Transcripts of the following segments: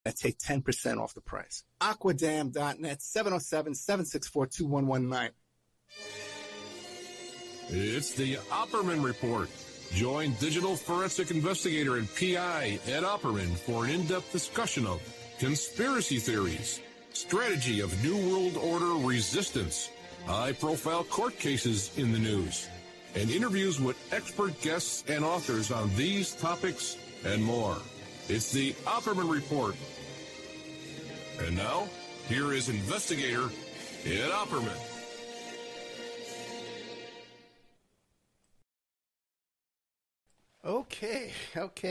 that take 10% off the price. Aquadam.net, 707-764-2119. It's the Opperman Report. Join digital forensic investigator and PI Ed Opperman for an in-depth discussion of conspiracy theories, strategy of New World Order resistance, high-profile court cases in the news, and interviews with expert guests and authors on these topics and more. It's the Opperman Report. And now, here is investigator Ed Opperman. Okay,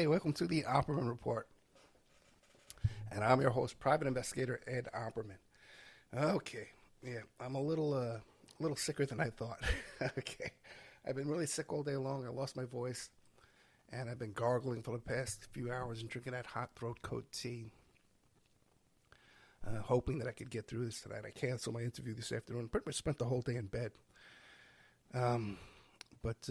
welcome to the Opperman Report. And I'm your host, private investigator Ed Opperman. Okay, yeah, I'm a little sicker than I thought. Okay, I've been really sick all day long. I lost my voice, and I've been gargling for the past few hours and drinking that hot throat coat tea, hoping that I could get through this tonight. I canceled my interview this afternoon. Pretty much spent the whole day in bed. But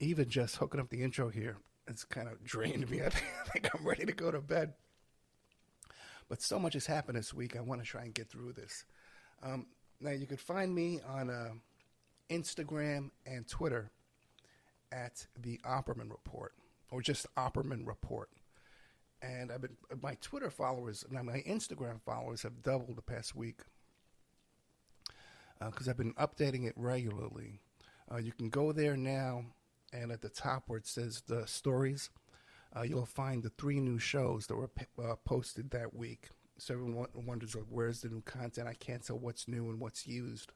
even just hooking up the intro here, it's kind of drained me. I think I'm ready to go to bed. But so much has happened this week, I want to try and get through this. Now, you could find me on Instagram and Twitter at the Opperman Report, or just Opperman Report. And my Twitter followers, now my Instagram followers have doubled the past week because I've been updating it regularly. You can go there now, and at the top where it says the stories, you'll find the 3 new shows that were posted that week. So everyone wonders, where's the new content? I can't tell what's new and what's used.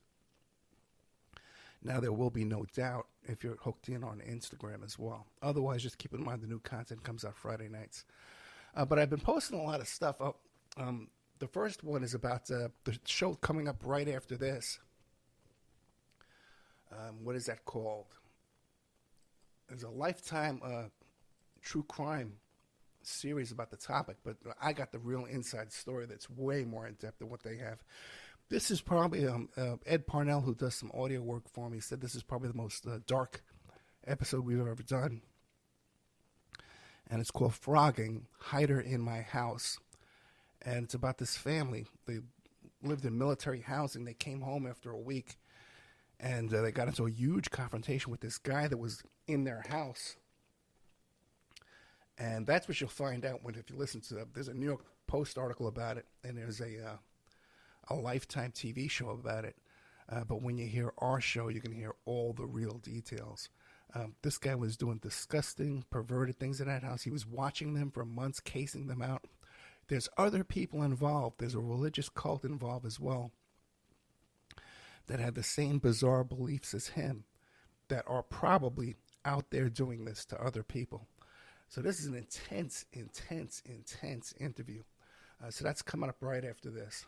Now there will be no doubt if you're hooked in on Instagram as well. Otherwise, just keep in mind the new content comes out Friday nights. But I've been posting a lot of stuff up. The first one is about the show coming up right after this. What is that called? There's a Lifetime true crime series about the topic, but I got the real inside story that's way more in-depth than what they have. This is probably Ed Parnell, who does some audio work for me, said this is probably the most dark episode we've ever done. And it's called Frogging, Hider in My House. And it's about this family. They lived in military housing. They came home after a week, and they got into a huge confrontation with this guy that was in their house. And that's what you'll find out if you listen to there's a New York Post article about it, and there's a Lifetime TV show about it. But when you hear our show, you can hear all the real details. This guy was doing disgusting, perverted things in that house. He was watching them for months, casing them out. There's other people involved. There's a religious cult involved as well that have the same bizarre beliefs as him that are probably out there doing this to other people. So this is an intense interview. So that's coming up right after this.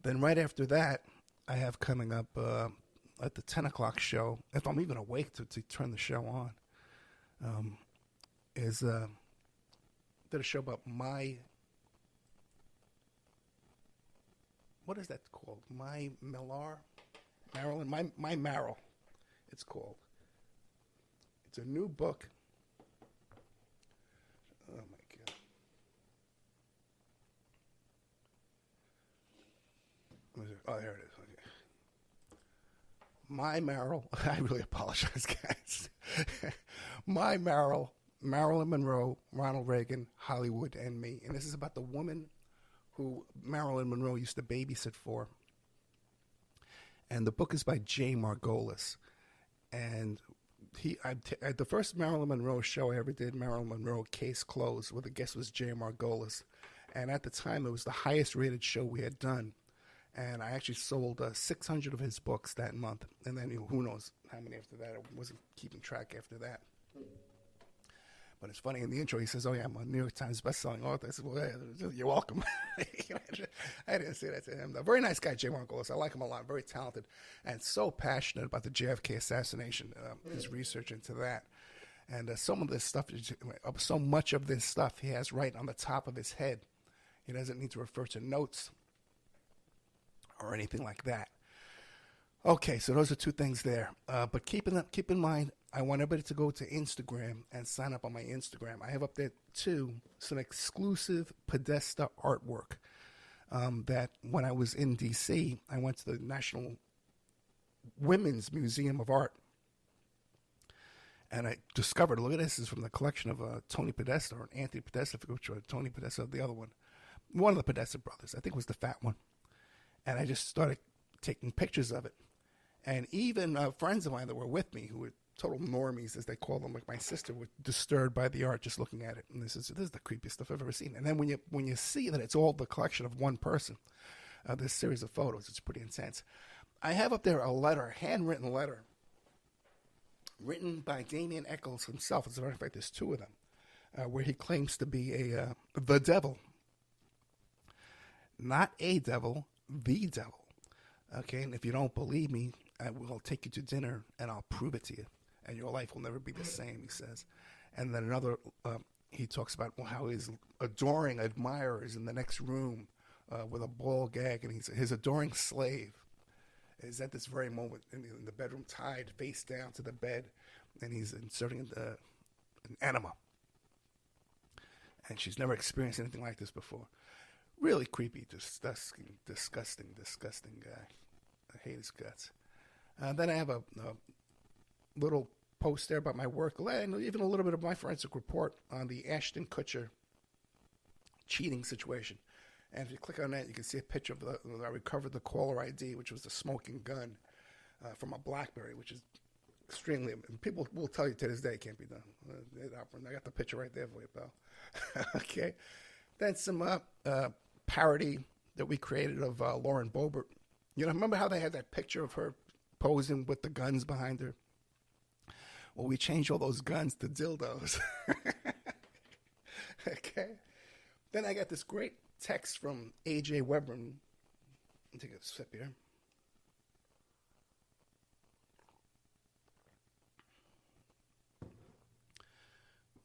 Then right after that, I have coming up at the 10 o'clock show, if I'm even awake to turn the show on, did a show about what is that called? My Marrow, it's called. It's a new book. Oh, my God. Oh, there it is. Okay. My Marrow. I really apologize, guys. My Marrow, Marilyn Monroe, Ronald Reagan, Hollywood, and me. And this is about the woman who Marilyn Monroe used to babysit for. And the book is by Jay Margolis. And the first Marilyn Monroe show I ever did, Marilyn Monroe Case Closed, where the guest was Jay Margolis. And at the time, it was the highest rated show we had done. And I actually sold 600 of his books that month. And then who knows how many after that. I wasn't keeping track after that. But it's funny, in the intro, he says, oh, yeah, I'm a New York Times bestselling author. I said, well, yeah, you're welcome. I didn't say that to him. A very nice guy, Jay Margolis. I like him a lot. Very talented and so passionate about the JFK assassination, his research into that. And some of this stuff, so much of this stuff he has right on the top of his head. He doesn't need to refer to notes or anything like that. Okay, so those are 2 things there. But keep in mind, I want everybody to go to Instagram and sign up on my Instagram. I have up there, too, some exclusive Podesta artwork that when I was in D.C., I went to the National Women's Museum of Art. And I discovered, look at this, is from the collection of Tony Podesta, or Anthony Podesta, which was Tony Podesta, the other one. One of the Podesta brothers, I think it was the fat one. And I just started taking pictures of it. And even friends of mine that were with me, who were total normies, as they call them, like my sister, were disturbed by the art just looking at it. And this is the creepiest stuff I've ever seen. And then when you see that it's all the collection of one person, this series of photos, it's pretty intense. I have up there a letter, handwritten letter, written by Damien Eccles himself. As a matter of fact, there's two of them, where he claims to be the devil. Not a devil, the devil. Okay, and if you don't believe me, I will take you to dinner and I'll prove it to you. And your life will never be the same, he says. And then another, he talks about how his adoring admirers in the next room with a ball gag, and his adoring slave is at this very moment in the bedroom, tied face down to the bed, and he's inserting an enema. And she's never experienced anything like this before. Really creepy, disgusting guy. I hate his guts. Then I have a little post there about my work, and even a little bit of my forensic report on the Ashton Kutcher cheating situation. And if you click on that, you can see a picture of I recovered the caller ID, which was a smoking gun from a BlackBerry, which is extremely, and people will tell you to this day it can't be done. I got the picture right there for you, pal. Okay. Then some parody that we created of Lauren Boebert. You know, remember how they had that picture of her posing with the guns behind her? Well, we changed all those guns to dildos. Okay. Then I got this great text from A.J. Weber. Let me take a sip here.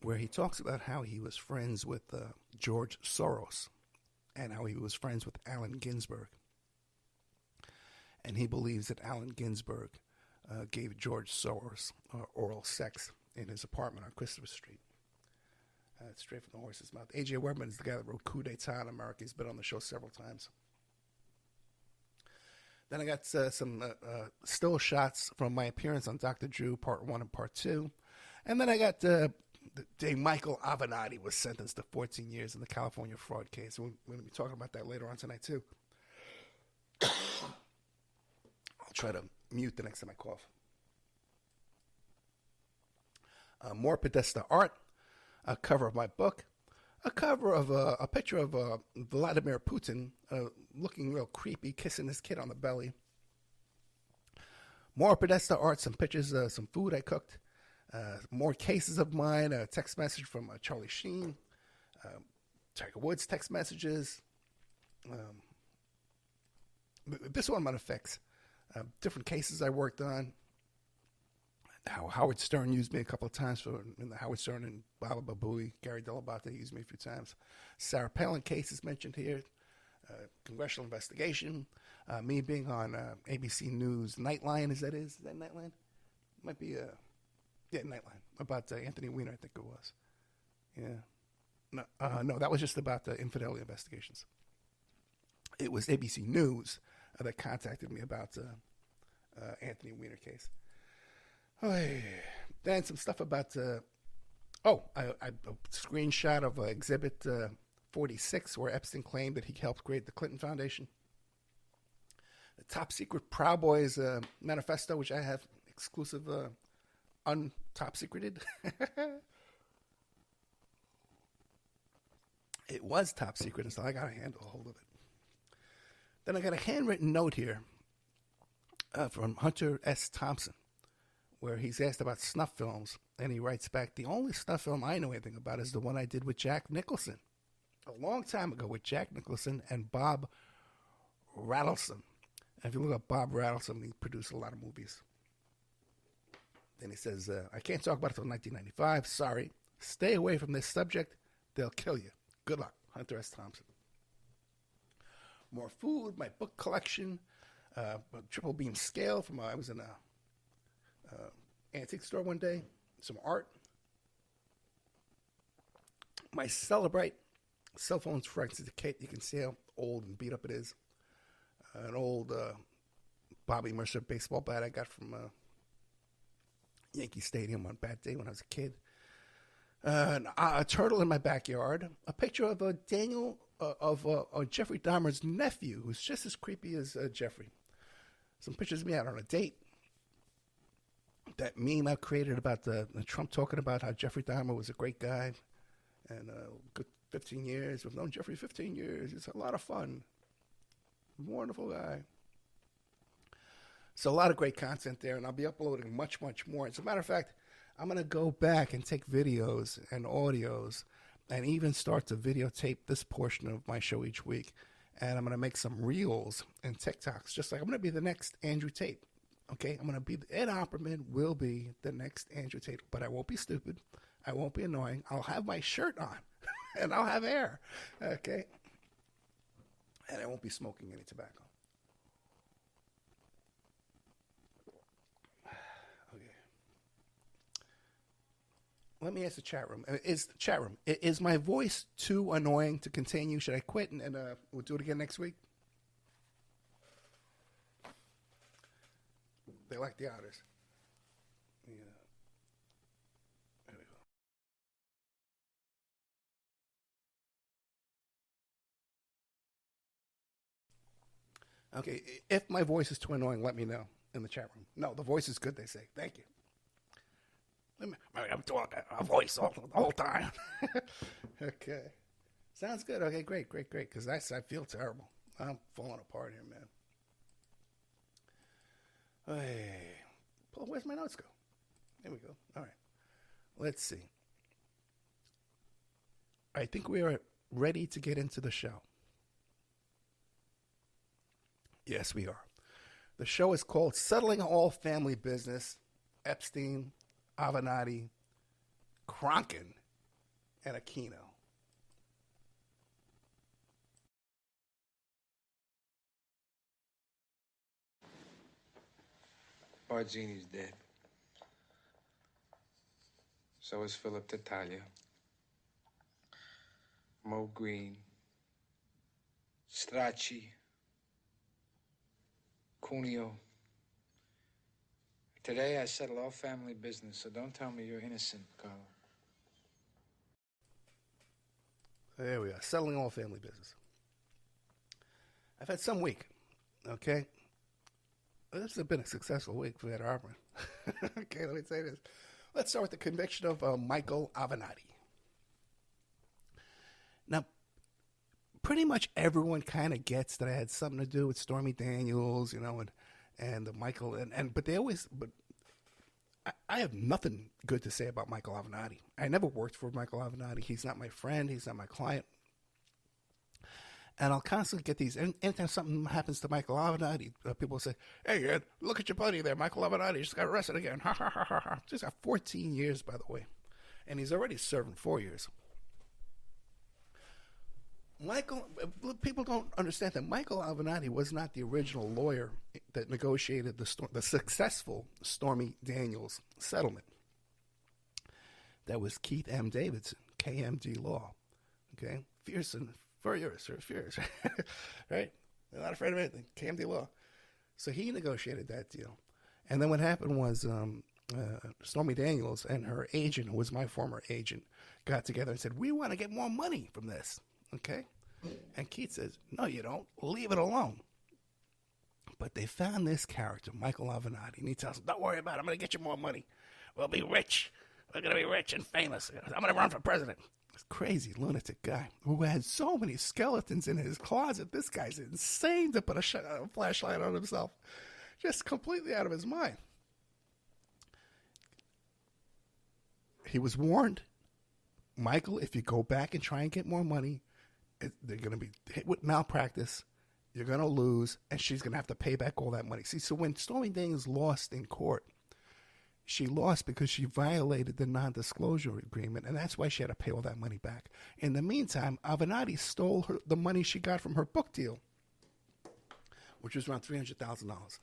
Where he talks about how he was friends with George Soros and how he was friends with Allen Ginsberg. And he believes that Allen Ginsberg gave George Soros oral sex in his apartment on Christopher Street. It's straight from the horse's mouth. A.J. Weberman is the guy that wrote Coup d'etat in America. He's been on the show several times. Then I got some still shots from my appearance on Dr. Drew, Part 1 and Part 2. And then I got the day Michael Avenatti was sentenced to 14 years in the California fraud case. We're going to be talking about that later on tonight, too. I'll try to mute the next time I cough. More Podesta art. A cover of my book, a cover of a picture of Vladimir Putin looking real creepy, kissing his kid on the belly. More Podesta art, some pictures, some food I cooked, more cases of mine, a text message from Charlie Sheen, Tiger Woods text messages. This one I'm going to fix. Different cases I worked on. How Howard Stern used me a couple of times in the Howard Stern and Baba Babooey. Gary Delabate used me a few times. Sarah Palin case is mentioned here. Congressional investigation. Me being on ABC News Nightline, is that Nightline? Might be Nightline. About Anthony Weiner, I think it was. Yeah. No, that was just about the infidelity investigations. It was ABC News that contacted me about Anthony Weiner case. Then some stuff about, a screenshot of Exhibit 46, where Epstein claimed that he helped create the Clinton Foundation. The top secret Proud Boys manifesto, which I have exclusive, top secreted. It was top secret, and so I got to handle a hold of it. Then I got a handwritten note here from Hunter S. Thompson, where he's asked about snuff films, and he writes back, the only snuff film I know anything about is the one I did with Jack Nicholson a long time ago with Jack Nicholson and Bob Rattleson. And if you look up Bob Rattleson, he produced a lot of movies. Then he says, I can't talk about it until 1995. Sorry. Stay away from this subject. They'll kill you. Good luck. Hunter S. Thompson. More food, my book collection, a triple beam scale from I was in antique store one day, some art. My Celebrite cell phone's fragmented to Kate. You can see how old and beat up it is. An old Bobby Mercer baseball bat I got from Yankee Stadium on a bad day when I was a kid. A turtle in my backyard. A picture of Jeffrey Dahmer's nephew, who's just as creepy as Jeffrey. Some pictures of me out on a date. That meme I created about the Trump talking about how Jeffrey Dahmer was a great guy. And good 15 years. We've known Jeffrey 15 years. It's a lot of fun. Wonderful guy. So a lot of great content there, and I'll be uploading much, much more. As a matter of fact, I'm going to go back and take videos and audios and even start to videotape this portion of my show each week. And I'm going to make some reels and TikToks, just like I'm going to be the next Andrew Tate. Okay? I'm going to be, Ed Opperman will be the next Andrew Tate, but I won't be stupid. I won't be annoying. I'll have my shirt on, and I'll have hair, okay? And I won't be smoking any tobacco. Okay. Let me ask the chat room. Is my voice too annoying to continue? Should I quit and we'll do it again next week? They like the otters. Yeah. Okay, if my voice is too annoying, let me know in the chat room. No, the voice is good, they say. Thank you. I'm talking a voice all the whole time. Okay. Sounds good. Okay, great, because I feel terrible. I'm falling apart here, man. Hey, Paul, where's my notes go? There we go. All right. Let's see. I think we are ready to get into the show. Yes, we are. The show is called Settling All Family Business. Epstein, Avenatti, Crokin, and Aquino. Barzini's dead. So is Philip Tattaglia. Mo Green. Stracci. Cuneo. Today I settle all family business, so don't tell me you're innocent, Carlo. There we are, settling all family business. I've had some week, okay? This has been a successful week for Ed Opperman. Okay, let me say this. Let's start with the conviction of Michael Avenatti. Now, pretty much everyone kind of gets that I had something to do with Stormy Daniels, you know, and Michael, but they always, I have nothing good to say about Michael Avenatti. I never worked for Michael Avenatti. He's not my friend. He's not my client. And I'll constantly get these, anytime something happens to Michael Avenatti, people say, hey, Ed, look at your buddy there. Michael Avenatti just got arrested again. Ha, ha, ha, ha, ha. Just got 14 years, by the way. And he's already serving 4 years. People don't understand that Michael Avenatti was not the original lawyer that negotiated the successful Stormy Daniels settlement. That was Keith M. Davidson, KMD Law. Okay? Fierce, right? They're not afraid of anything. KMD Law. So he negotiated that deal. And then what happened was Stormy Daniels and her agent, who was my former agent, got together and said, we want to get more money from this. Okay? And Keith says, no, you don't. Leave it alone. But they found this character, Michael Avenatti, and he tells them, don't worry about it. I'm going to get you more money. We'll be rich. We're going to be rich and famous. I'm going to run for president. This crazy lunatic guy who had so many skeletons in his closet. This guy's insane to put a flashlight on himself. Just completely out of his mind. He was warned, Michael, if you go back and try and get more money, they're going to be hit with malpractice. You're going to lose, and she's going to have to pay back all that money. See, so when Stormy Daniels lost in court, she lost because she violated the non-disclosure agreement, and that's why she had to pay all that money back. In the meantime, Avenatti stole the money she got from her book deal, which was around $300,000.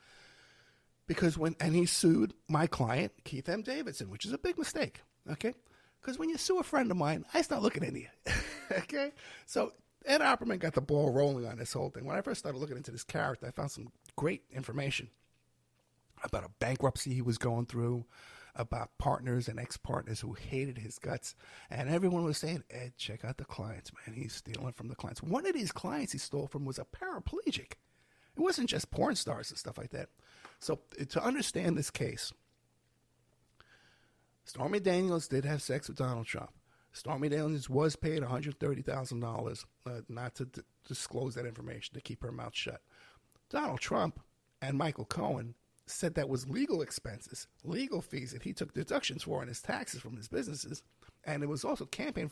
Because and he sued my client, Keith M. Davidson, which is a big mistake, okay? Because when you sue a friend of mine, I start looking into you, okay? So Ed Opperman got the ball rolling on this whole thing. When I first started looking into this character, I found some great information about a bankruptcy he was going through, about partners and ex-partners who hated his guts. And everyone was saying, Ed, check out the clients, man. He's stealing from the clients. One of these clients he stole from was a paraplegic. It wasn't just porn stars and stuff like that. So to understand this case, Stormy Daniels did have sex with Donald Trump. Stormy Daniels was paid $130,000 not to disclose that information, to keep her mouth shut. Donald Trump and Michael Cohen said that was legal expenses, legal fees that he took deductions for in his taxes from his businesses, and it was also campaign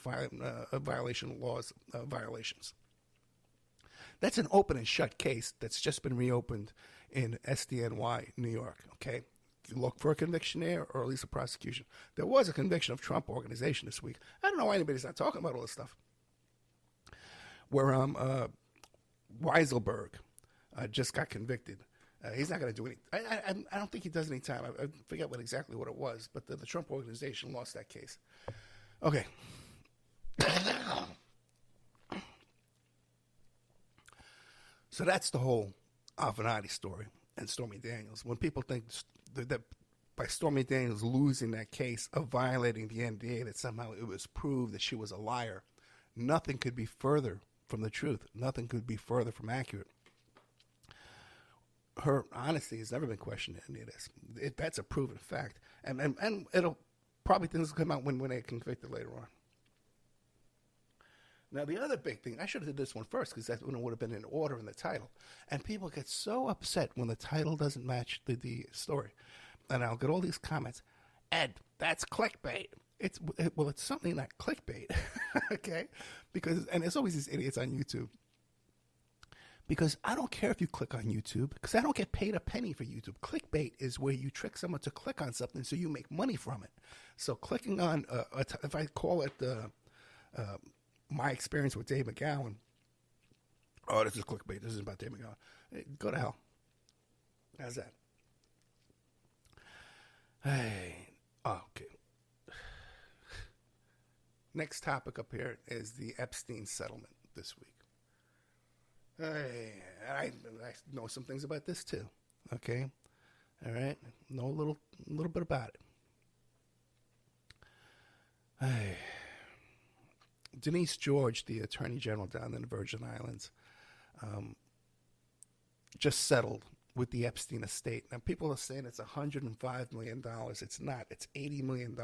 violation laws violations. That's an open and shut case that's just been reopened in SDNY, New York, okay? You look for a conviction there, or at least a prosecution. There was a conviction of Trump Organization this week. I don't know why anybody's not talking about all this stuff. Where Weiselberg just got convicted. He's not going to do any. I don't think he does any time. I forget exactly what it was, but the Trump Organization lost that case. Okay. So that's the whole Avenatti story and Stormy Daniels. When people think that by Stormy Daniels losing that case of violating the NDA, that somehow it was proved that she was a liar, nothing could be further from the truth. Nothing could be further from accurate. Her honesty has never been questioned in any of this. That's a proven fact. And it'll probably things will come out when they get convicted later on. Now, the other big thing, I should have did this one first because that one would have been in order in the title. And people get so upset when the title doesn't match the story. And I'll get all these comments. Ed, that's clickbait. It's certainly not clickbait, okay? And there's always these idiots on YouTube. Because I don't care if you click on YouTube, because I don't get paid a penny for YouTube. Clickbait is where you trick someone to click on something so you make money from it. So clicking on, if I call it my experience with Dave McGowan, oh, this is clickbait. This is about Dave McGowan. Hey, go to hell. How's that? Hey, okay. Next topic up here is the Epstein settlement this week. Hey, I know some things about this too. Okay, all right. Know a little bit about it. Hey, Denise George, the Attorney General down in the Virgin Islands, just settled with the Epstein estate. Now, people are saying it's $105 million. It's not. It's $80 million.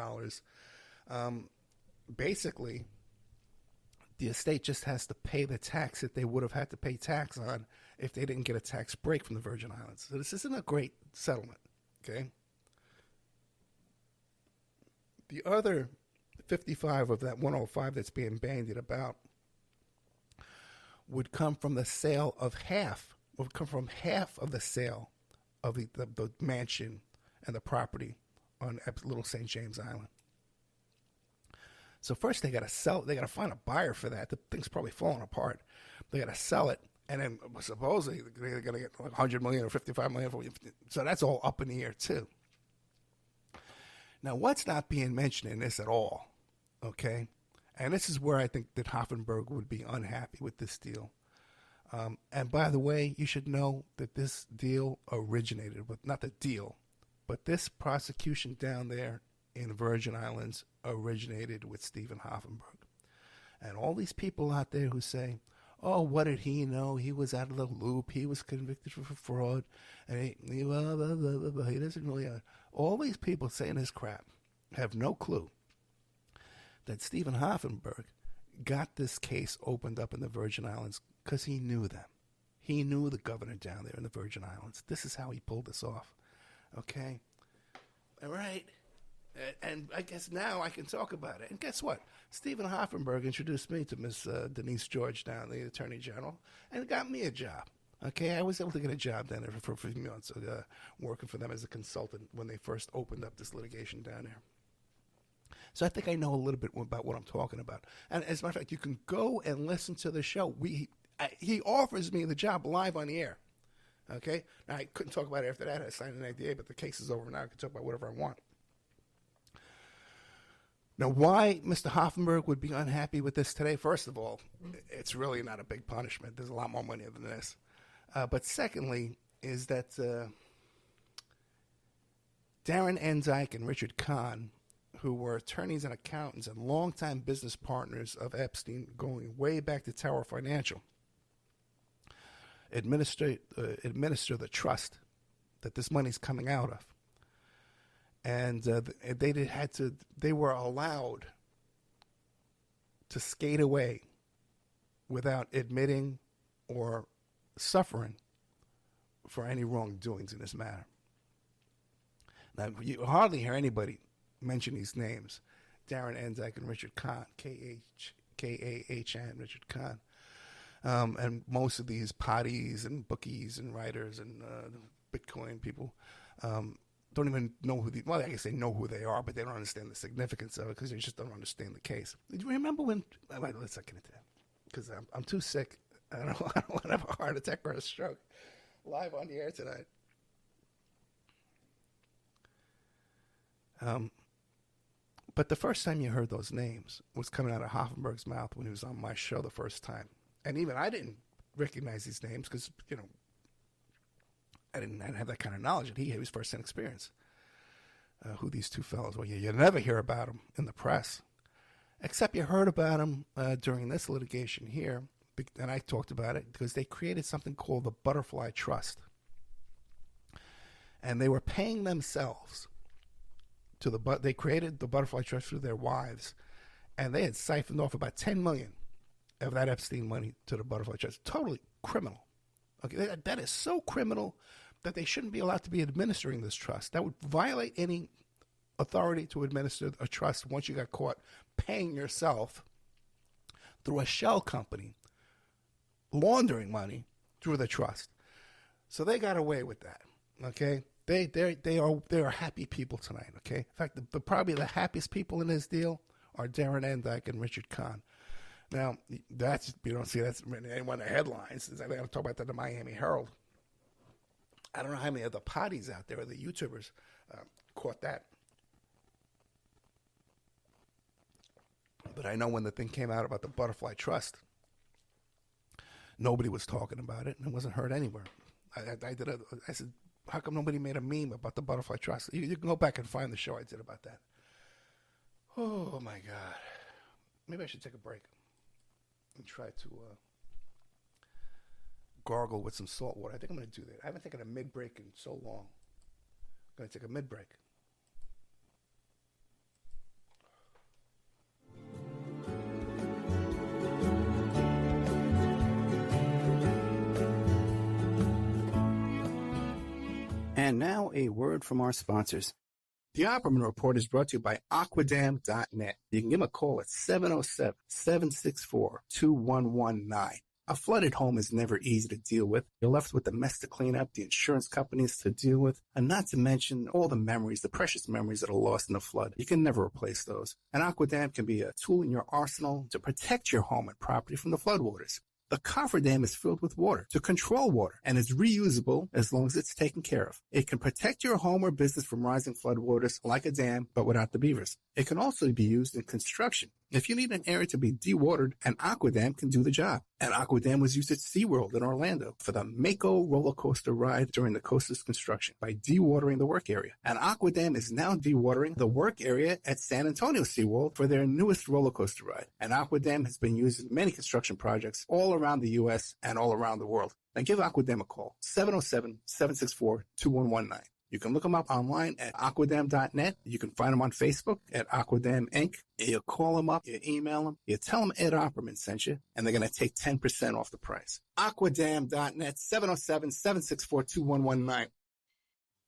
Basically, the estate just has to pay the tax that they would have had to pay tax on if they didn't get a tax break from the Virgin Islands. So this isn't a great settlement, okay? The other 55 of that 105 that's being bandied about would come from the sale of half of the sale of the mansion and the property on Little St. James Island. So first they got to sell it. They got to find a buyer for that. The thing's probably falling apart. They got to sell it, and then supposedly they're going to get like $100 million or $55 million. So that's all up in the air too. Now, what's not being mentioned in this at all? Okay, and this is where I think that Hoffenberg would be unhappy with this deal. And by the way, you should know that this deal originated with, not the deal, but this prosecution down there in Virgin Islands originated with Stephen Hoffenberg. And all these people out there who say, oh, what did he know? He was out of the loop. He was convicted for fraud. And he doesn't really... all these people saying this crap have no clue that Stephen Hoffenberg got this case opened up in the Virgin Islands because he knew them. He knew the governor down there in the Virgin Islands. This is how he pulled this off. Okay? All right. And I guess now I can talk about it. And guess what? Stephen Hoffenberg introduced me to Miss Denise George down, the Attorney General, and got me a job. Okay, I was able to get a job down there for a few months, working for them as a consultant when they first opened up this litigation down there. So I think I know a little bit about what I'm talking about. And as a matter of fact, you can go and listen to the show. He offers me the job live on the air. Okay? Now, I couldn't talk about it after that. I signed an NDA, but the case is over now. I can talk about whatever I want. Now, why Mr. Hoffenberg would be unhappy with this today? First of all, it's really not a big punishment. There's a lot more money than this. But secondly, is that Darren Enzyke and Richard Kahn, who were attorneys and accountants and longtime business partners of Epstein going way back to Tower Financial, administer the trust that this money's coming out of. And they were allowed to skate away without admitting or suffering for any wrongdoings in this matter. Now, you hardly hear anybody mention these names: Darren Enzyke and Richard Kahn, K-A-H-N, Richard Kahn. And most of these potties and bookies and writers and Bitcoin people don't even know I guess they know who they are, but they don't understand the significance of it because they just don't understand the case. Do you remember when, let's not get into that because I'm too sick. I don't want to have a heart attack or a stroke live on the air tonight. But the first time you heard those names was coming out of Hoffenberg's mouth when he was on my show the first time. And even I didn't recognize these names because, I didn't have that kind of knowledge. And he was first-hand experience. Who these two fellows were. You never hear about them in the press, except you heard about them during this litigation here. And I talked about it because they created something called the Butterfly Trust. And they were paying themselves they created the Butterfly Trust through their wives. And they had siphoned off about $10 million of that Epstein money to the Butterfly Trust. Totally criminal. Okay, that is so criminal that they shouldn't be allowed to be administering this trust. That would violate any authority to administer a trust once you got caught paying yourself through a shell company, laundering money through the trust. So they got away with that. Okay, they are happy people tonight. Okay, in fact, probably the happiest people in this deal are Darren Enzyke and Richard Kahn. Now, you don't see that's in any one of the headlines. I got to talk about that in the Miami Herald. I don't know how many other potties out there, or the YouTubers, caught that. But I know when the thing came out about the Butterfly Trust, nobody was talking about it, and it wasn't heard anywhere. I said, how come nobody made a meme about the Butterfly Trust? You can go back and find the show I did about that. Oh, my God. Maybe I should take a break and try to gargle with some salt water. I think I'm going to do that. I haven't taken a mid-break in so long. I'm going to take a mid-break. And now a word from our sponsors. The Opperman Report is brought to you by Aquadam.net. You can give them a call at 707-764-2119. A flooded home is never easy to deal with. You're left with the mess to clean up, the insurance companies to deal with, and not to mention all the memories, the precious memories that are lost in the flood. You can never replace those. And Aquadam can be a tool in your arsenal to protect your home and property from the floodwaters. The cofferdam is filled with water to control water and is reusable as long as it's taken care of. It can protect your home or business from rising floodwaters like a dam, but without the beavers. It can also be used in construction. If you need an area to be dewatered, an Aquadam can do the job. An Aquadam was used at SeaWorld in Orlando for the Mako roller coaster ride during the coaster's construction by dewatering the work area. An Aquadam is now dewatering the work area at San Antonio SeaWorld for their newest roller coaster ride. An Aquadam has been used in many construction projects all around the U.S. and all around the world. Now give Aquadam a call, 707-764-2119. You can look them up online at aquadam.net. You can find them on Facebook at Aquadam Inc. You call them up, you email them, you tell them Ed Opperman sent you, and they're going to take 10% off the price. Aquadam.net, 707-764-2119.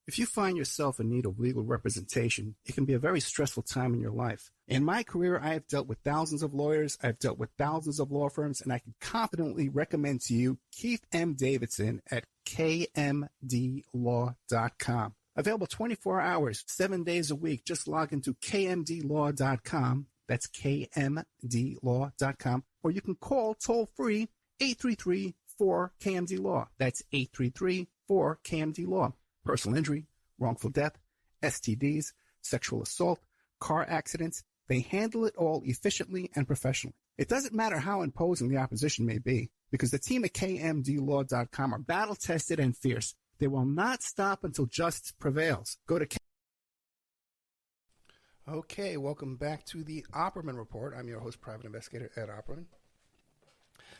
If you find yourself in need of legal representation, it can be a very stressful time in your life. In my career, I have dealt with thousands of lawyers, I've dealt with thousands of law firms, and I can confidently recommend to you Keith M. Davidson at kmdlaw.com. Available 24 hours, 7 days a week. Just log into kmdlaw.com. That's kmdlaw.com. Or you can call toll-free 833-4KMD-LAW. That's for KMD Law. Personal injury, wrongful death, STDs, sexual assault, car accidents. They handle it all efficiently and professionally. It doesn't matter how imposing the opposition may be, because the team at KMDlaw.com are battle-tested and fierce. They will not stop until justice prevails. Go to Okay, welcome back to the Opperman Report. I'm your host, Private Investigator Ed Opperman.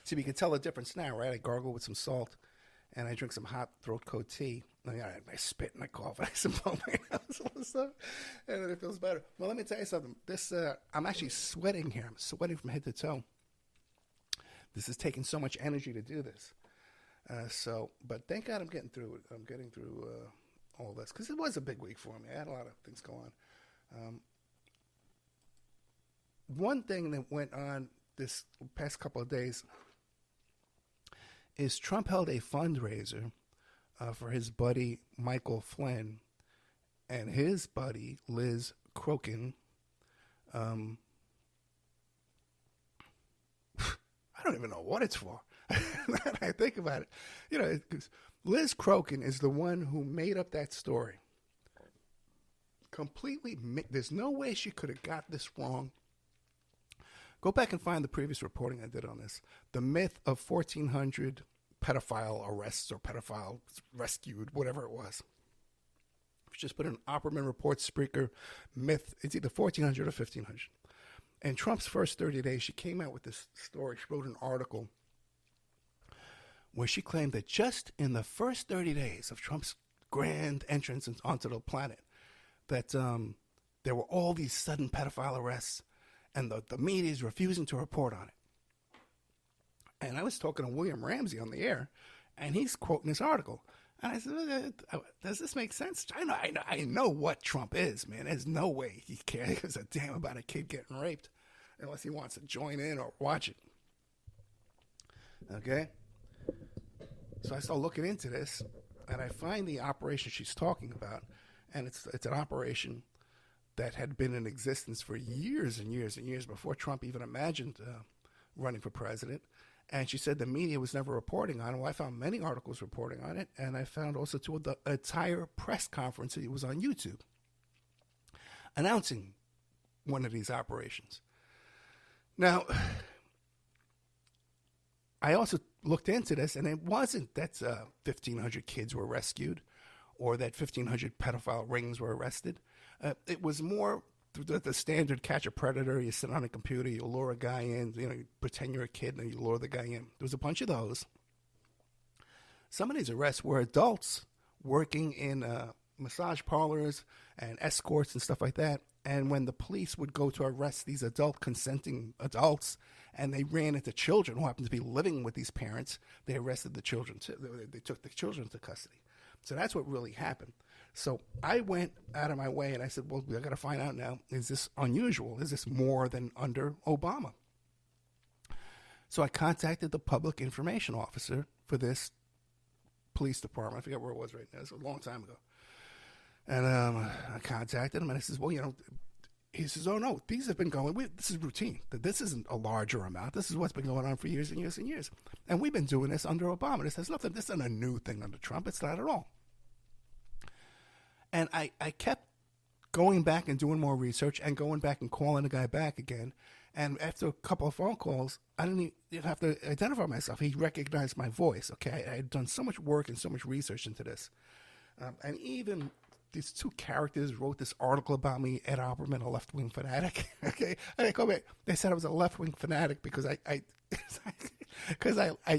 See, we can tell the difference now, right? I gargle with some salt, and I drink some hot throat coat tea. I spit and I cough and I blow my nose, all this stuff, and then it feels better. Well, let me tell you something. I'm actually sweating here. I'm sweating from head to toe. This is taking so much energy to do this. But thank God I'm getting through it. I'm getting through all this, because it was a big week for me. I had a lot of things go on. One thing that went on this past couple of days is Trump held a fundraiser for his buddy Michael Flynn and his buddy Liz Crokin. I don't even know what it's for. I think about it. Liz Crokin is the one who made up that story. Completely, there's no way she could have got this wrong. Go back and find the previous reporting I did on this. The myth of 1,400 pedophile arrests or pedophile rescued, whatever it was. Just put an Opperman Report Spreaker myth. It's either 1,400 or 1,500. In Trump's first 30 days, she came out with this story. She wrote an article where she claimed that just in the first 30 days of Trump's grand entrance onto the planet, that there were all these sudden pedophile arrests, and the media is refusing to report on it. And I was talking to William Ramsey on the air, and he's quoting this article. And I said, does this make sense? I know what Trump is, man. There's no way he cares a damn about a kid getting raped unless he wants to join in or watch it. Okay? So I start looking into this, and I find the operation she's talking about, and it's an operation that had been in existence for years and years and years before Trump even imagined running for president. And she said the media was never reporting on it. Well, I found many articles reporting on it, and I found also the entire press conference that was on YouTube announcing one of these operations. Now, I also looked into this, and it wasn't that 1,500 kids were rescued or that 1,500 pedophile rings were arrested. It was more the standard catch a predator. You sit on a computer, you lure a guy in, you pretend you're a kid, and you lure the guy in. There was a bunch of those. Some of these arrests were adults working in massage parlors and escorts and stuff like that. And when the police would go to arrest these consenting adults, and they ran into children who happened to be living with these parents, they arrested the children too. They took the children into custody. So that's what really happened. So I went out of my way and I said, well, I got to find out now, is this unusual? Is this more than under Obama? So I contacted the public information officer for this police department. I forget where it was right now. It was a long time ago. And I contacted him and I says, well, he says, oh, no, these have been going, this is routine. This isn't a larger amount. This is what's been going on for years and years and years. And we've been doing this under Obama. This has nothing, this isn't a new thing under Trump. It's not at all. And I kept going back and doing more research and going back and calling the guy back again. And after a couple of phone calls, I didn't even have to identify myself. He recognized my voice, okay? I had done so much work and so much research into this. And even these two characters wrote this article about me, Ed Opperman, a left-wing fanatic, okay? And they called me, they said I was a left-wing fanatic because I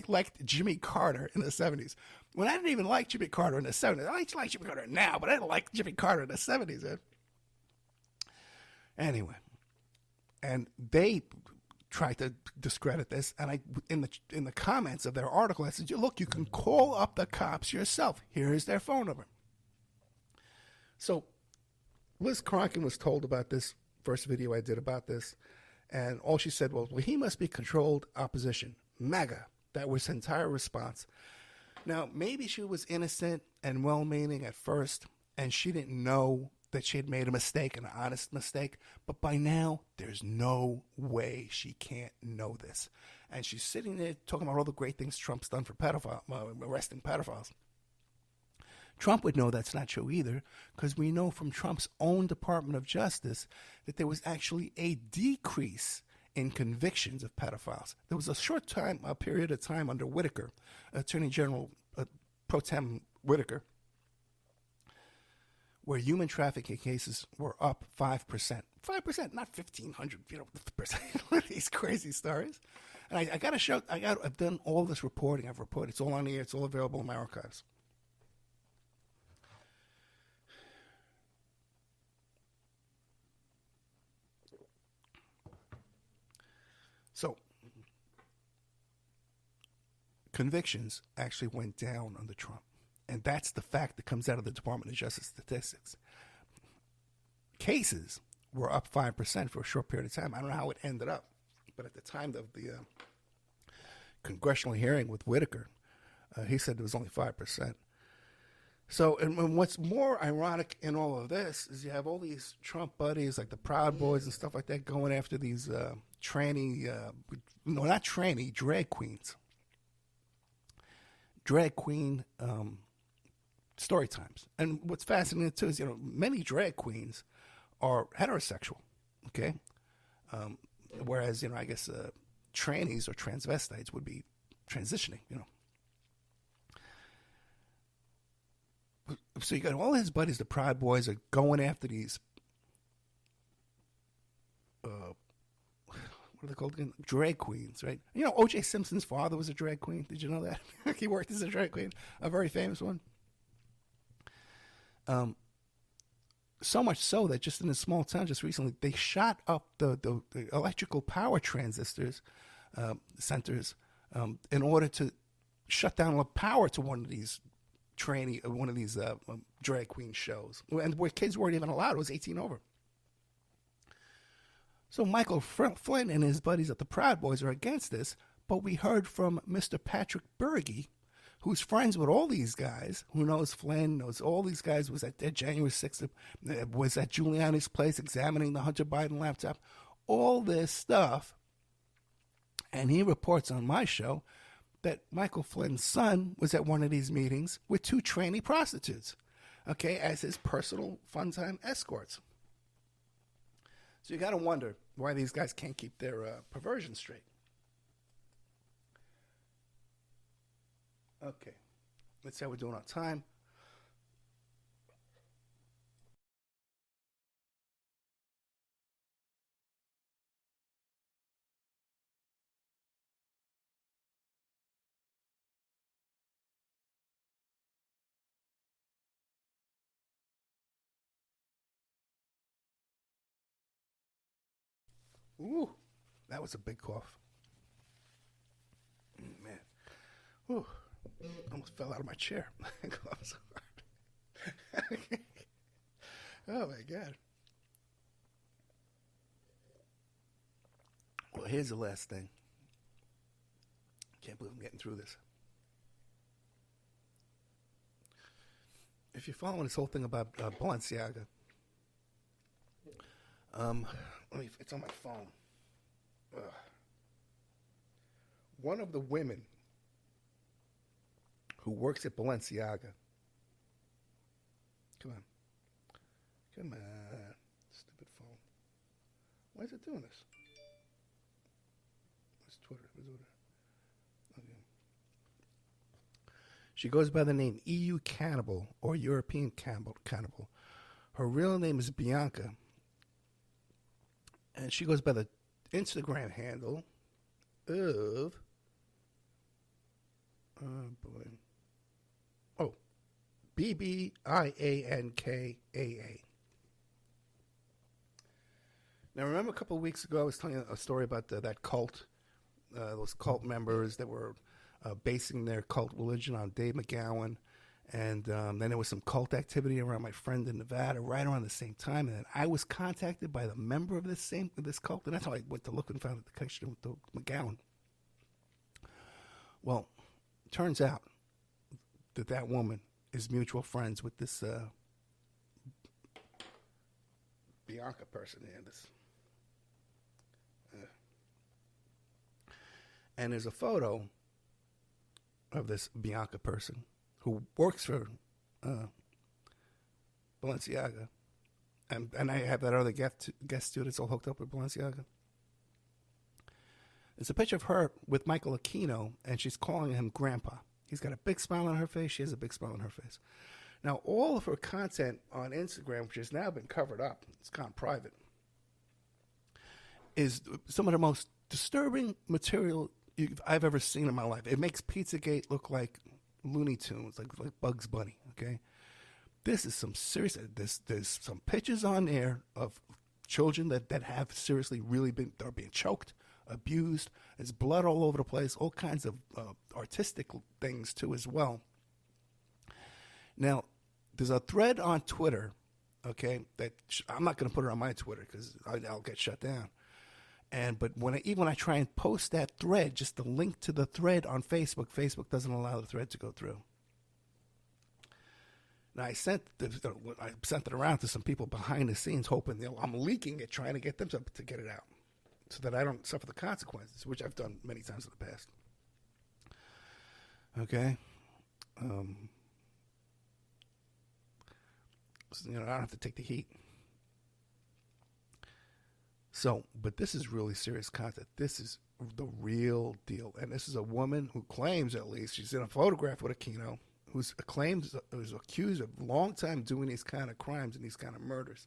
liked Jimmy Carter in the 70s. When I didn't even like Jimmy Carter in the 70s. I like Jimmy Carter now, but I didn't like Jimmy Carter in the 70s. Man. Anyway, and they tried to discredit this, and I in the comments of their article, I said, look, you can call up the cops yourself. Here is their phone number. So Liz Crokin was told about this first video I did about this, and all she said was, well, he must be controlled opposition. MAGA. That was her entire response. Now, maybe she was innocent and well-meaning at first, and she didn't know that she had made a mistake, an honest mistake. But by now, there's no way she can't know this. And she's sitting there talking about all the great things Trump's done for arresting pedophiles. Trump would know that's not true either, because we know from Trump's own Department of Justice that there was actually a decrease in convictions of pedophiles. There was a period of time under Whitaker, Attorney General Pro Tem Whitaker, where human trafficking cases were up 5%. 5%, not 1,500, percent. These crazy stories. And I got to show, I've done all this reporting. I've reported. It's all on the air. It's all available in my archives. So, convictions actually went down under Trump. And that's the fact that comes out of the Department of Justice statistics. Cases were up 5% for a short period of time. I don't know how it ended up, but at the time of the congressional hearing with Whitaker, he said it was only 5%. So, and what's more ironic in all of this is you have all these Trump buddies, like the Proud Boys and stuff like that, going after these drag queens. Drag queen story times. And what's fascinating too is, many drag queens are heterosexual, okay? Whereas, I guess trannies or transvestites would be transitioning, So you got all his buddies, the Proud Boys, are going after these, what are they called again? Drag queens, right? O.J. Simpson's father was a drag queen. Did you know that? He worked as a drag queen, a very famous one. So much so that just in a small town just recently, they shot up the electrical power transistors centers in order to shut down the power to one of these drag queen shows, and where kids weren't even allowed. It was 18 over. So Michael Flynn and his buddies at the Proud Boys are against this, but we heard from Mr. Patrick Berge, who's friends with all these guys, who knows Flynn, knows all these guys, was at January 6th, was at Giuliani's place examining the Hunter Biden laptop, all this stuff. And he reports on my show that Michael Flynn's son was at one of these meetings with 2 trainee prostitutes, okay, as his personal fun-time escorts. So you got to wonder why these guys can't keep their perversion straight. Okay, let's see how we're doing on time. Ooh, that was a big cough. Man. Ooh, almost fell out of my chair. So hard. Oh, my God. Well, here's the last thing. Can't believe I'm getting through this. If you're following this whole thing about Balenciaga, it's on my phone. One of the women who works at Balenciaga. Come on, stupid phone. Why is it doing this? Where's Twitter? Okay. She goes by the name EU Cannibal or European Cannibal. Her real name is Bianca. And she goes by the Instagram handle of, BBIANKAA. Now, remember a couple of weeks ago I was telling you a story about that cult, those cult members that were basing their cult religion on Dave McGowan. And then there was some cult activity around my friend in Nevada right around the same time. And then I was contacted by the member of this cult. And that's how I went to look and found the connection with the McGowan. Well, turns out that woman is mutual friends with this Bianca person here. And there's a photo of this Bianca person who works for Balenciaga. And I have that other guest too that's all hooked up with Balenciaga. It's a picture of her with Michael Aquino, and she's calling him Grandpa. He's got a big smile on her face. She has a big smile on her face. Now, all of her content on Instagram, which has now been covered up, it's gone private, is some of the most disturbing material I've ever seen in my life. It makes Pizzagate look like Looney Tunes, like Bugs Bunny, okay? This is some serious, there's some pictures on there of children that have seriously really they're being choked, abused. There's blood all over the place, all kinds of artistic things too as well. Now, there's a thread on Twitter, okay, that I'm not going to put it on my Twitter because I'll get shut down. But even when I try and post that thread, just the link to the thread on Facebook, Facebook doesn't allow the thread to go through. Now, I sent it around to some people behind the scenes, hoping I'm leaking it, trying to get them to get it out so that I don't suffer the consequences, which I've done many times in the past. Okay? So, I don't have to take the heat. So, but this is really serious content. This is the real deal. And this is a woman who claims, at least, she's in a photograph with Aquino, who's accused of a long time doing these kind of crimes and these kind of murders.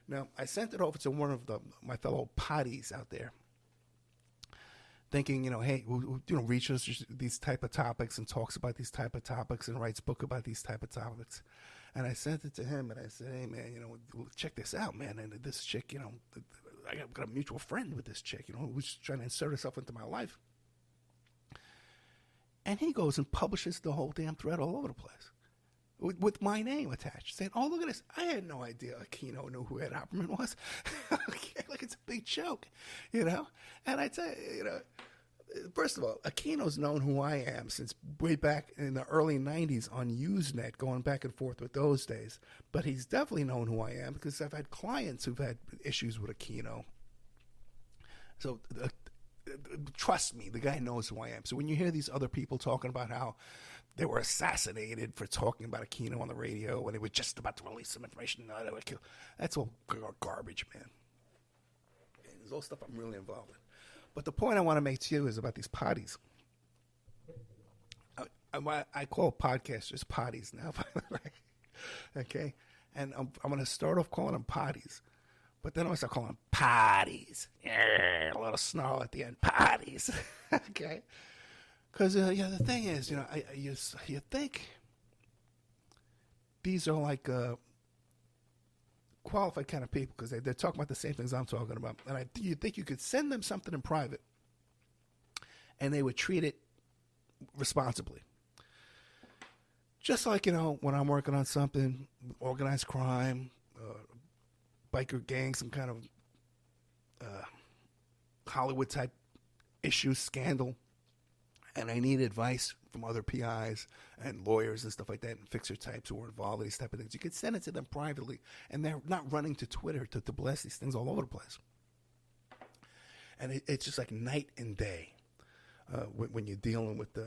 Now, I sent it over to one of my fellow potties out there, thinking, hey, who researches these type of topics and talks about these type of topics and writes book about these type of topics. And I sent it to him, and I said, hey, man, check this out, man. And this chick, I got a mutual friend with this chick, who's trying to insert herself into my life. And he goes and publishes the whole damn thread all over the place with my name attached, saying, oh, look at this. I had no idea Aquino knew who Ed Opperman was. Like, it's a big joke, And I tell you, first of all, Aquino's known who I am since way back in the early 90s on Usenet, going back and forth with those days. But he's definitely known who I am because I've had clients who've had issues with Aquino. So trust me, the guy knows who I am. So when you hear these other people talking about how they were assassinated for talking about Aquino on the radio when they were just about to release some information, they were killed. That's all garbage, man. And there's all stuff I'm really involved in. But the point I want to make to you is about these potties. I call podcasters potties now, by the way. Okay? And I'm going to start off calling them potties. But then I'm going to start calling them potties. Yeah, a little snarl at the end. Potties. Okay? Because, the thing is, you think these are like qualified kind of people because they're talking about the same things I'm talking about. And you think you could send them something in private and they would treat it responsibly. Just like, when I'm working on something, organized crime, biker gang, some kind of Hollywood type issue, scandal, and I need advice from other PIs and lawyers and stuff like that and fixer types who are involved in these type of things. You could send it to them privately, and they're not running to Twitter to blast these things all over the place. And it's just like night and day when you're dealing with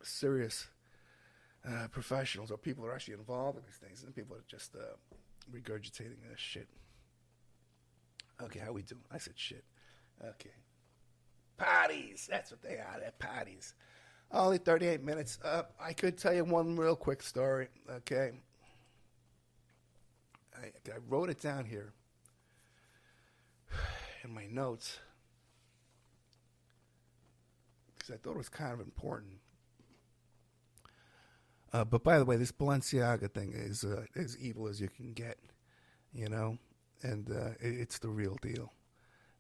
serious professionals or people who are actually involved in these things, and people are just regurgitating this shit. Okay, how we doing? I said shit. Okay. Potties. That's what they are. They're potties. Only 38 minutes. I could tell you one real quick story. Okay. I wrote it down here in my notes because I thought it was kind of important. But by the way, this Balenciaga thing is as evil as you can get, and it's the real deal.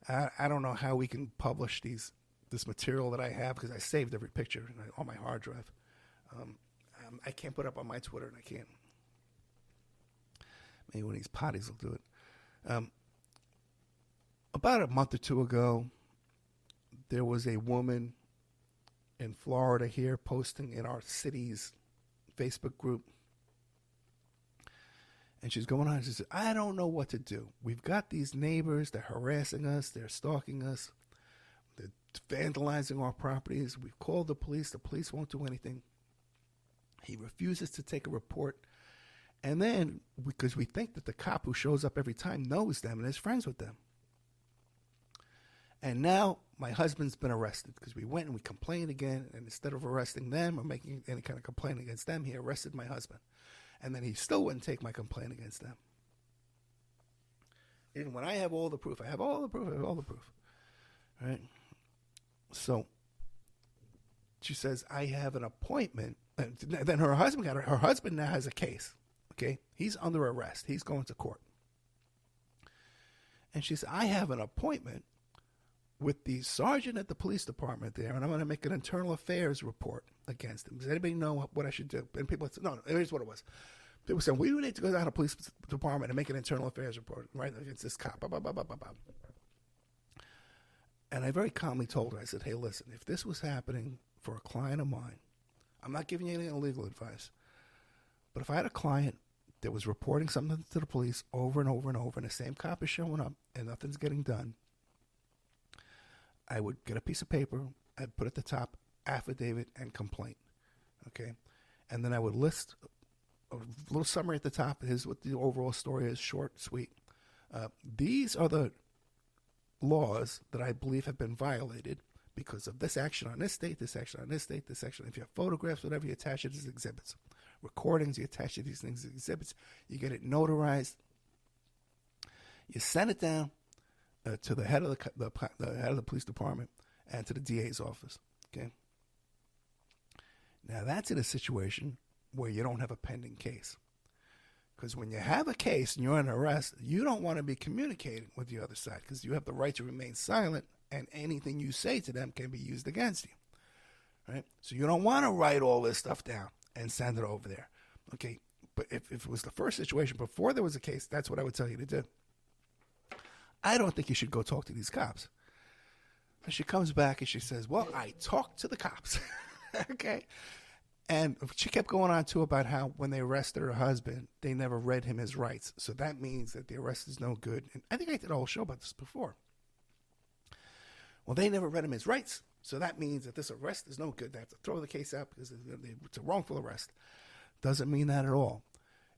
I don't know how we can publish this material that I have because I saved every picture on my hard drive. I can't put it up on my Twitter, and I can't. Maybe one of these potties will do it. About a month or two ago, there was a woman in Florida here posting in our city's Facebook group. And she's going on. She says, I don't know what to do. We've got these neighbors. They're harassing us. They're stalking us. They're vandalizing our properties. We've called the police. The police won't do anything. He refuses to take a report. And then, because we think that the cop who shows up every time knows them and is friends with them. And now my husband's been arrested because we went and we complained again. And instead of arresting them or making any kind of complaint against them, he arrested my husband. And then he still wouldn't take my complaint against them. Even when I have all the proof, I have all the proof. All right? So she says, I have an appointment. And then her husband now has a case. Okay? He's under arrest. He's going to court. And she said, I have an appointment with the sergeant at the police department there, and I'm going to make an internal affairs report against him. Does anybody know what I should do? And people said, no, here's what it was. People said, we need to go down to the police department and make an internal affairs report, right, against this cop. Blah, blah, blah, blah, blah, blah. And I very calmly told her, I said, hey, listen, if this was happening for a client of mine, I'm not giving you any legal advice, but if I had a client that was reporting something to the police over and over and over, and the same cop is showing up and nothing's getting done, I would get a piece of paper, I'd put at the top, affidavit and complaint, okay? And then I would list a little summary at the top. Here's what the overall story is, short, sweet. These are the laws that I believe have been violated because of this action on this date, this action on this date, this action. If you have photographs, whatever, you attach it as exhibits. Recordings, you attach it these things as exhibits. You get it notarized. You send it down to the head of the head of the police department and to the DA's office. Okay. Now that's in a situation where you don't have a pending case, because when you have a case and you're under arrest, you don't want to be communicating with the other side because you have the right to remain silent, and anything you say to them can be used against you. Right. So you don't want to write all this stuff down and send it over there. Okay. But if it was the first situation before there was a case, that's what I would tell you to do. I don't think you should go talk to these cops. And she comes back and she says, well, I talked to the cops. Okay. And she kept going on too about how when they arrested her husband, they never read him his rights. So that means that the arrest is no good. And I think I did a whole show about this before. Well, they never read him his rights. So that means that this arrest is no good. They have to throw the case out because it's a wrongful arrest. Doesn't mean that at all.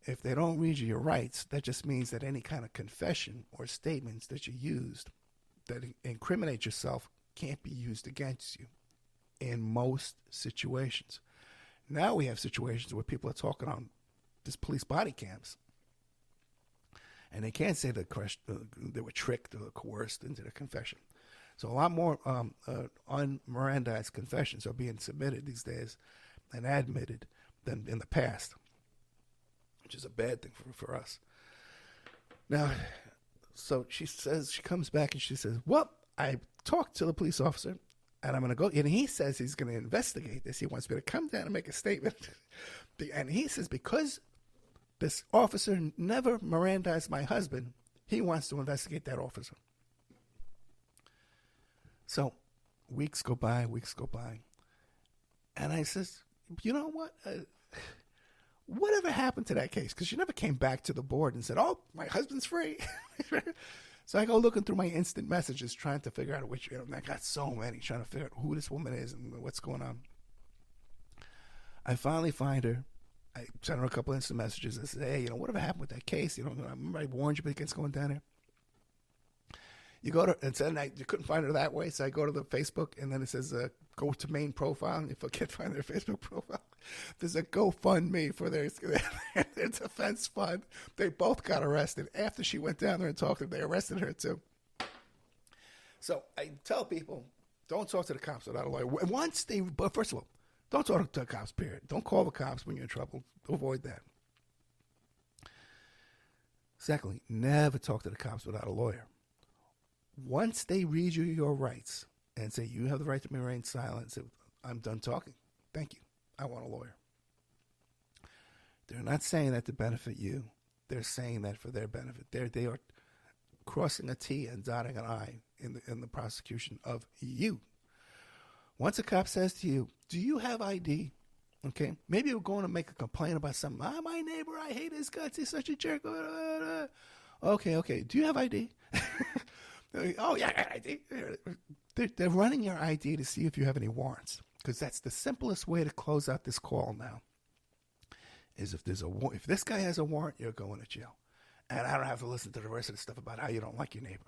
If they don't read you your rights, that just means that any kind of confession or statements that you used that incriminate yourself can't be used against you in most situations. Now we have situations where people are talking on this police body cams, and they can't say that they were tricked or coerced into the confession. So a lot more un-Mirandized confessions are being submitted these days and admitted than in the past, which is a bad thing for us. Now, so she comes back and she says, well, I talked to the police officer and I'm going to go, and he says he's going to investigate this. He wants me to come down and make a statement. And he says, because this officer never Mirandized my husband, he wants to investigate that officer. So weeks go by. And I says, you know what? Whatever happened to that case? Because she never came back to the board and said, oh, my husband's free. So I go looking through my instant messages, trying to figure out which, and I got so many, trying to figure out who this woman is and what's going on. I finally find her. I sent her a couple instant messages. I said, hey, whatever happened with that case? I remember I warned you against going down there. You go to, and said you couldn't find her that way, so I go to the Facebook, and then it says, go to main profile, and if I can't find their Facebook profile, there's a GoFundMe for their defense fund. They both got arrested. After she went down there and talked to them, they arrested her too. So I tell people, don't talk to the cops without a lawyer. But first of all, don't talk to the cops, period. Don't call the cops when you're in trouble. Avoid that. Secondly, never talk to the cops without a lawyer. Once they read you your rights and say you have the right to remain silent, say, I'm done talking. Thank you. I want a lawyer. They're not saying that to benefit you. They're saying that for their benefit. They are crossing a T and dotting an I in the prosecution of you. Once a cop says to you, do you have ID? Okay. Maybe you're going to make a complaint about something. My neighbor, I hate his guts. He's such a jerk. Okay. Do you have ID? Oh, yeah, ID. They're running your ID to see if you have any warrants, because that's the simplest way to close out this call now. is if this guy has a warrant, you're going to jail. And I don't have to listen to the rest of the stuff about how you don't like your neighbor.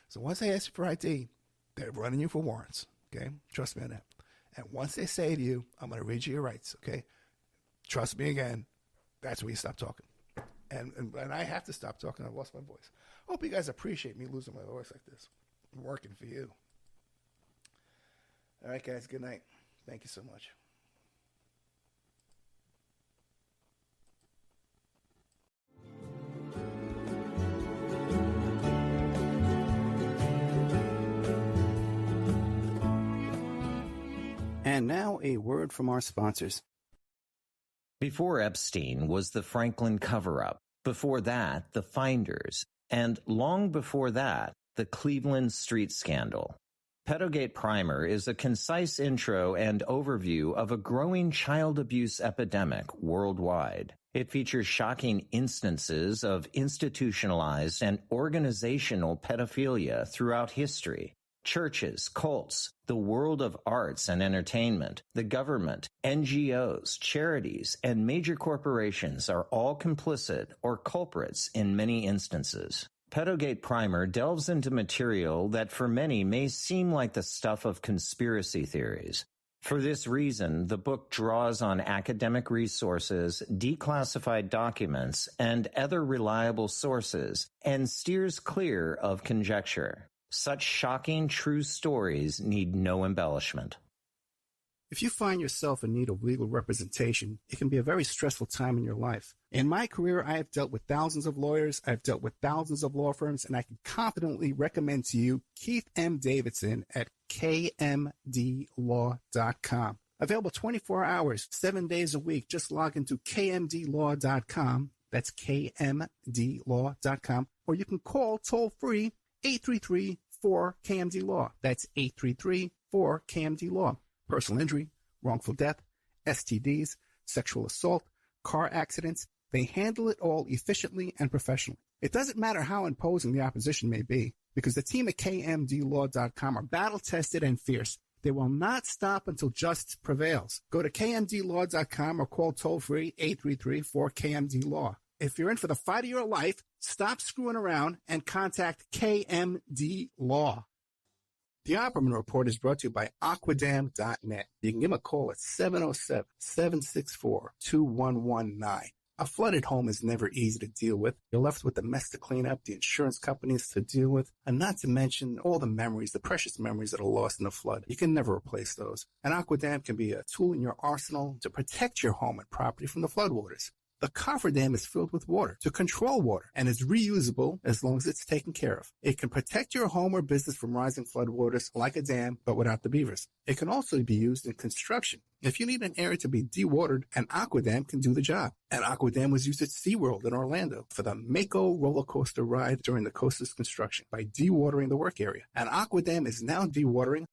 So once they ask you for ID, they're running you for warrants, okay? Trust me on that. And once they say to you, I'm going to read you your rights, okay? Trust me again, that's when you stop talking. And I have to stop talking. I lost my voice. Hope you guys appreciate me losing my voice like this. I'm working for you. All right, guys, good night. Thank you so much. And now a word from our sponsors. Before Epstein was the Franklin cover-up. Before that, the Finders. And long before that, the Cleveland Street Scandal. Pedogate Primer is a concise intro and overview of a growing child abuse epidemic worldwide. It features shocking instances of institutionalized and organizational pedophilia throughout history. Churches, cults, the world of arts and entertainment, the government, NGOs, charities, and major corporations are all complicit or culprits in many instances. Pedogate Primer delves into material that for many may seem like the stuff of conspiracy theories. For this reason, the book draws on academic resources, declassified documents, and other reliable sources, and steers clear of conjecture. Such shocking true stories need no embellishment. If you find yourself in need of legal representation, it can be a very stressful time in your life. In my career, I have dealt with thousands of lawyers, I've dealt with thousands of law firms, and I can confidently recommend to you Keith M. Davidson at kmdlaw.com. Available 24 hours, 7 days a week. Just log into kmdlaw.com. That's kmdlaw.com. Or you can call toll-free 833-4KMD-LAW. That's 833-4KMD-LAW. Personal injury, wrongful death, STDs, sexual assault, car accidents, they handle it all efficiently and professionally. It doesn't matter how imposing the opposition may be, because the team at KMDlaw.com are battle-tested and fierce. They will not stop until justice prevails. Go to KMDlaw.com or call toll-free 833-4KMD-LAW. If you're in for the fight of your life, stop screwing around and contact KMD Law. The Opperman Report is brought to you by Aquidam.net. You can give them a call at 707-764-2119. A flooded home is never easy to deal with. You're left with the mess to clean up, the insurance companies to deal with, and not to mention all the memories, the precious memories that are lost in the flood. You can never replace those. And Aquidam can be a tool in your arsenal to protect your home and property from the floodwaters. The cofferdam is filled with water to control water and is reusable as long as it's taken care of. It can protect your home or business from rising floodwaters like a dam, but without the beavers. It can also be used in construction. If you need an area to be dewatered, an Aquidam can do the job. An Aquidam was used at SeaWorld in Orlando for the Mako roller coaster ride during the coaster's construction by dewatering the work area. An Aquidam is now dewatering